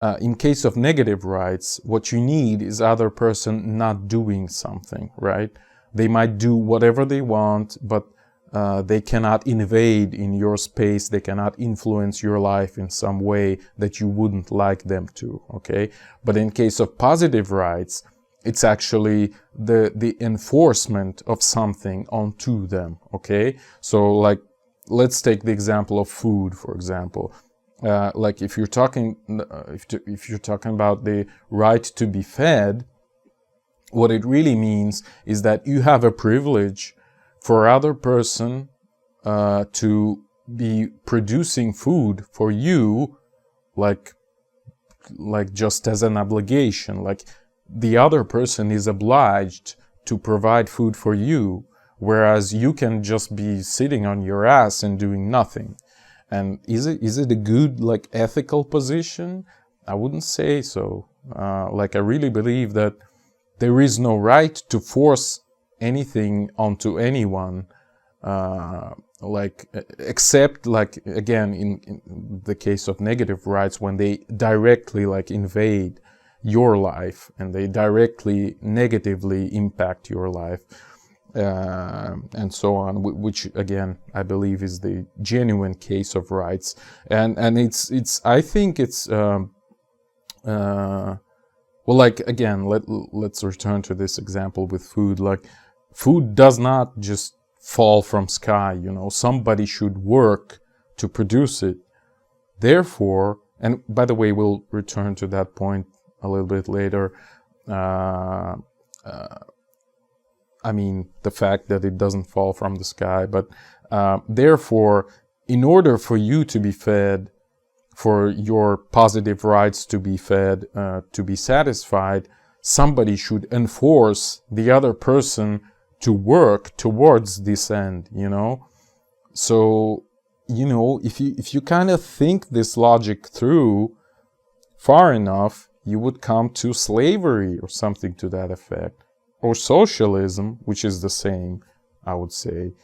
In case of negative rights, what you need is other person not doing something, right? They might do whatever they want, but they cannot invade in your space. They cannot influence your life in some way that you wouldn't like them to, okay? But in case of positive rights, it's actually the enforcement of something onto them, okay? So like, let's take the example of food, for example. Like if you're talking about the right to be fed, what it really means is that you have a privilege for other person to be producing food for you, like just as an obligation. Like the other person is obliged to provide food for you, whereas you can just be sitting on your ass and doing nothing. And is it a good, like, ethical position? I wouldn't say so. Like, I really believe that there is no right to force anything onto anyone, like, except, like, again, in the case of negative rights, when they directly, like, invade your life and they directly negatively impact your life. And so on, which again I believe is the genuine case of rights, and it's I think it's well, like, again, let's return to this example with food. Like, food does not just fall from sky, you know. Somebody should work to produce it. Therefore, and by the way, we'll return to that point a little bit later. I mean, the fact that it doesn't fall from the sky, but therefore, in order for you to be fed, for your positive rights to be fed, to be satisfied, somebody should enforce the other person to work towards this end, you know? So, you know, if you kind of think this logic through far enough, you would come to slavery or something to that effect. Or socialism, which is the same, I would say.